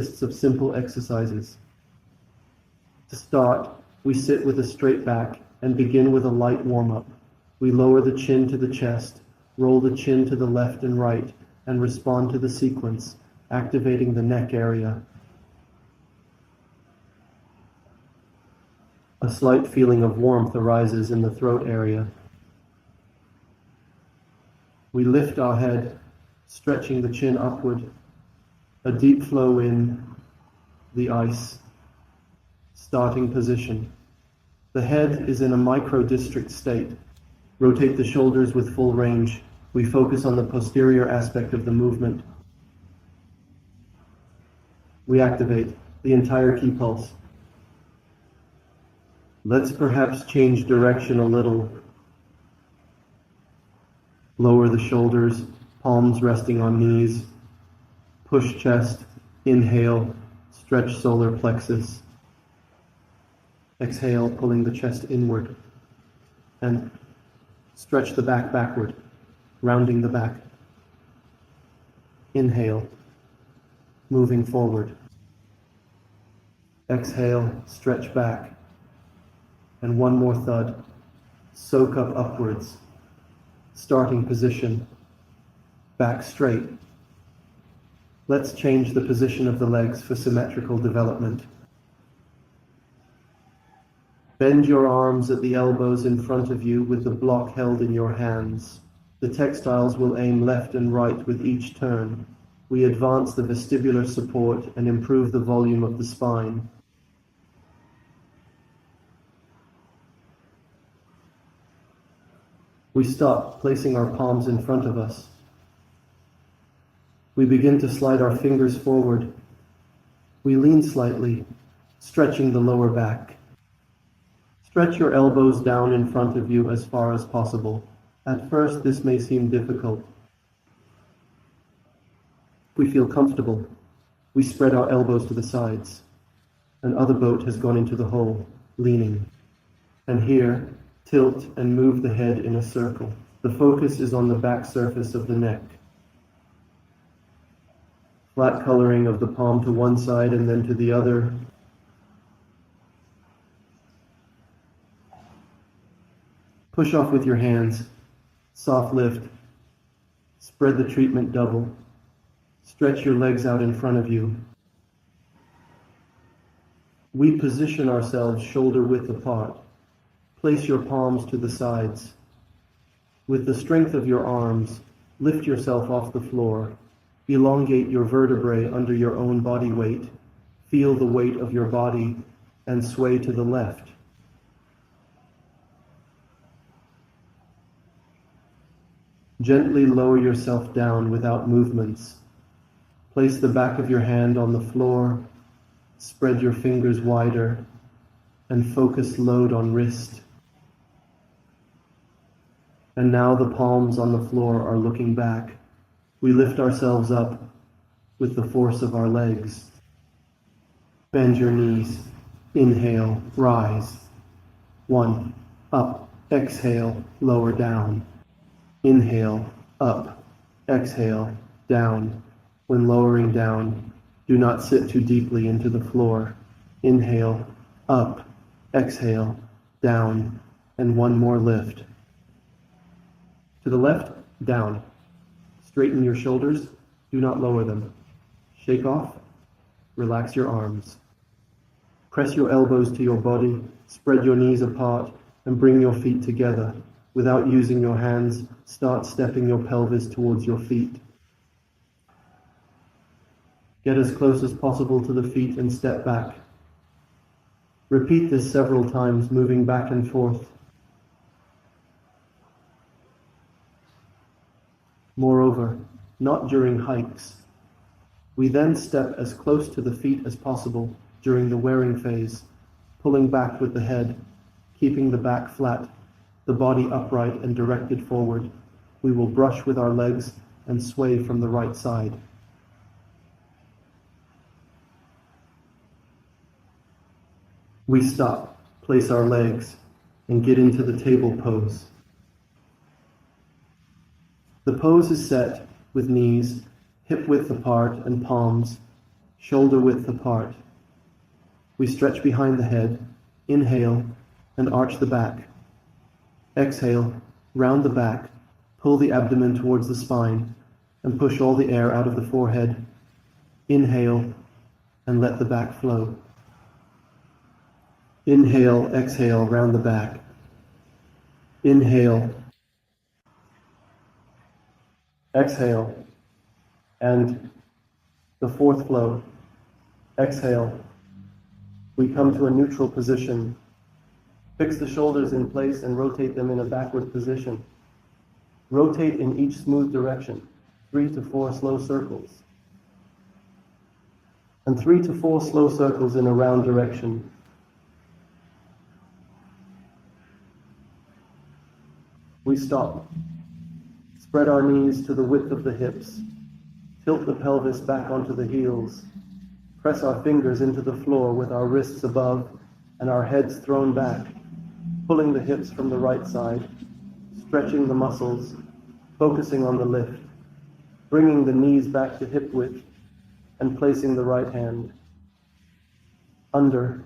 Lists of simple exercises. To start, we sit with a straight back and begin with a light warm-up. We lower the chin to the chest, roll the chin to the left and right, and respond to the sequence, activating the neck area. A slight feeling of warmth arises in the throat area. We lift our head, stretching the chin upward. A deep flow in the ice. Starting position. The head is in a micro-district state. Rotate the shoulders with full range. We focus on the posterior aspect of the movement. We activate the entire key pulse. Let's perhaps change direction a little. Lower the shoulders, palms resting on knees. Push chest, inhale, stretch solar plexus. Exhale, pulling the chest inward. And stretch the back backward, rounding the back. Inhale, moving forward. Exhale, stretch back. And one more thud. Soak up upwards. Starting position. Back straight. Let's change the position of the legs for symmetrical development. Bend your arms at the elbows in front of you with the block held in your hands. The textiles will aim left and right with each turn. We advance the vestibular support and improve the volume of the spine. We stop, placing our palms in front of us. We begin to slide our fingers forward. We lean slightly, stretching the lower back. Stretch your elbows down in front of you as far as possible. At first, this may seem difficult. We feel comfortable. We spread our elbows to the sides. Another boat has gone into the hole, leaning. And here, tilt and move the head in a circle. The focus is on the back surface of the neck. Flat coloring of the palm to one side and then to the other. Push off with your hands. Soft lift. Spread the treatment double. Stretch your legs out in front of you. We position ourselves shoulder width apart. Place your palms to the sides. With the strength of your arms, lift yourself off the floor. Elongate your vertebrae under your own body weight. Feel the weight of your body and sway to the left. Gently lower yourself down without movements. Place the back of your hand on the floor. Spread your fingers wider and focus load on wrist. And now the palms on the floor are looking back. We lift ourselves up with the force of our legs. Bend your knees. Inhale, rise. 1, up. Exhale, lower down. Inhale, up. Exhale, down. When lowering down, do not sit too deeply into the floor. Inhale, up. Exhale, down. And one more lift. To the left, down. Straighten your shoulders, do not lower them. Shake off, relax your arms. Press your elbows to your body, spread your knees apart, and bring your feet together. Without using your hands, start stepping your pelvis towards your feet. Get as close as possible to the feet and step back. Repeat this several times, moving back and forth. Moreover, not during hikes. We then step as close to the feet as possible during the wearing phase, pulling back with the head, keeping the back flat, the body upright and directed forward. We will brush with our legs and sway from the right side. We stop, place our legs, and get into the table pose. The pose is set with knees hip width apart and palms, shoulder width apart. We stretch behind the head, inhale, and arch the back. Exhale, round the back, pull the abdomen towards the spine, and push all the air out of the forehead. Inhale, and let the back flow. Inhale, exhale, round the back. Inhale, exhale, and the fourth flow. Exhale. We come to a neutral position. Fix the shoulders in place and rotate them in a backward position. Rotate in each smooth direction, 3 to 4 slow circles. And 3 to 4 slow circles in a round direction. We stop. Spread our knees to the width of the hips. Tilt the pelvis back onto the heels. Press our fingers into the floor with our wrists above and our heads thrown back, pulling the hips from the right side, stretching the muscles, focusing on the lift, bringing the knees back to hip width, and placing the right hand under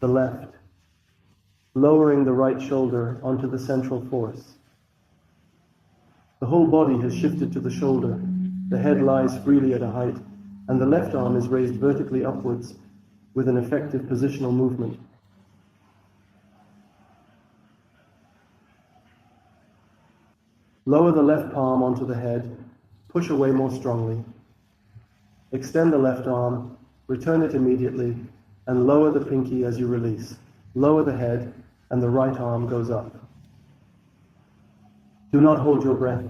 the left, lowering the right shoulder onto the central force. The whole body has shifted to the shoulder. The head lies freely at a height, and the left arm is raised vertically upwards with an effective positional movement. Lower the left palm onto the head, push away more strongly. Extend the left arm, return it immediately, and lower the pinky as you release. Lower the head, and the right arm goes up. Do not hold your breath.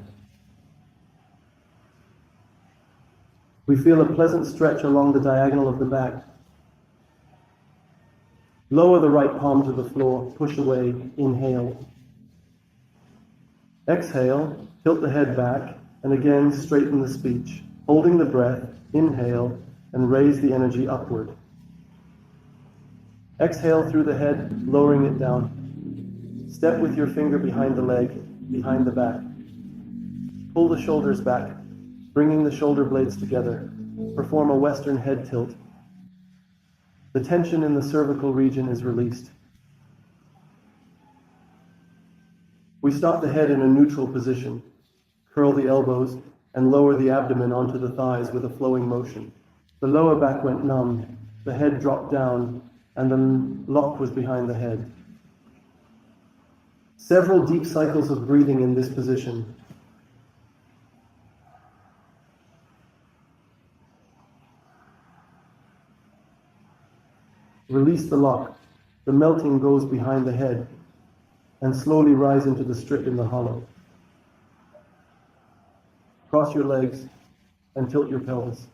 We feel a pleasant stretch along the diagonal of the back. Lower the right palm to the floor, push away, inhale. Exhale, tilt the head back, and again straighten the speech. Holding the breath, inhale, and raise the energy upward. Exhale through the head, lowering it down. Step with your finger behind the leg, behind the back. Pull the shoulders back, bringing the shoulder blades together. Perform a Western head tilt. The tension in the cervical region is released. We stop the head in a neutral position. Curl the elbows and lower the abdomen onto the thighs with a flowing motion. The lower back went numb, the head dropped down, and the lock was behind the head. Several deep cycles of breathing in this position. Release the lock. The melting goes behind the head and slowly rise into the strip in the hollow. Cross your legs and tilt your pelvis.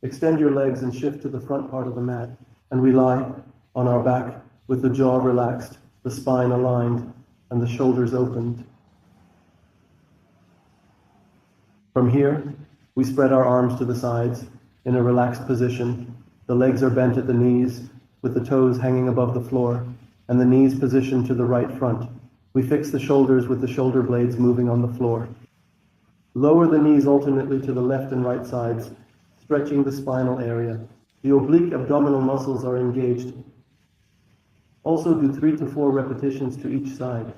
Extend your legs and shift to the front part of the mat, and we lie on our back with the jaw relaxed, the spine aligned, and the shoulders opened. From here, we spread our arms to the sides in a relaxed position. The legs are bent at the knees, with the toes hanging above the floor, and the knees positioned to the right front. We fix the shoulders with the shoulder blades moving on the floor. Lower the knees alternately to the left and right sides, stretching the spinal area. The oblique abdominal muscles are engaged. Also do 3 to 4 repetitions to each side.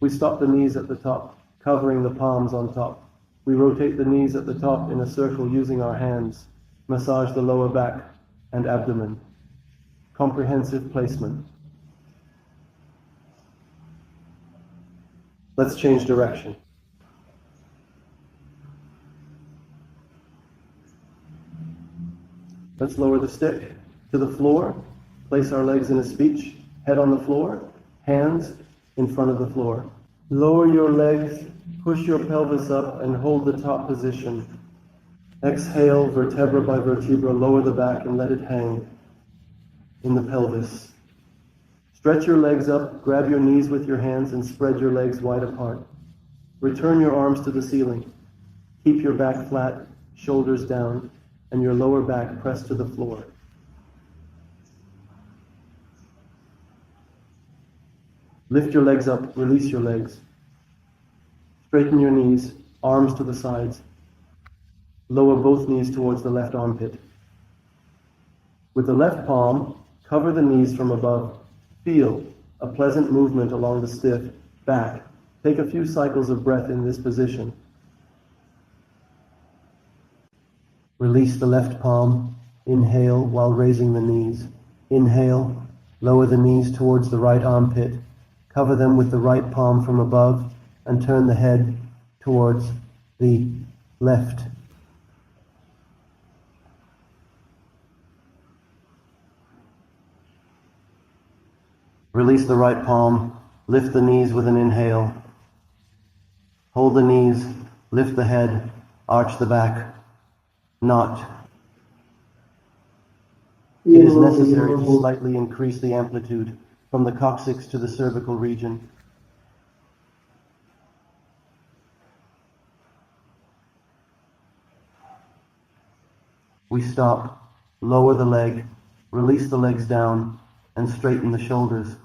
We stop the knees at the top, covering the palms on top. We rotate the knees at the top in a circle using our hands. Massage the lower back and abdomen. Comprehensive placement. Let's change direction. Let's lower the stick to the floor. Place our legs in a speech. Head on the floor. Hands in front of the floor. Lower your legs. Push your pelvis up and hold the top position. Exhale, vertebra by vertebra, lower the back and let it hang in the pelvis. Stretch your legs up, grab your knees with your hands and spread your legs wide apart. Return your arms to the ceiling. Keep your back flat, shoulders down, and your lower back pressed to the floor. Lift your legs up, release your legs. Straighten your knees, arms to the sides. Lower both knees towards the left armpit. With the left palm, cover the knees from above. Feel a pleasant movement along the stiff back. Take a few cycles of breath in this position. Release the left palm. Inhale while raising the knees. Inhale, lower the knees towards the right armpit. Cover them with the right palm from above and turn the head towards the left. Release the right palm. Lift the knees with an inhale. Hold the knees. Lift the head. Arch the back. Knot. It is necessary to slightly increase the amplitude from the coccyx to the cervical region. We stop, lower the leg, release the legs down, and straighten the shoulders.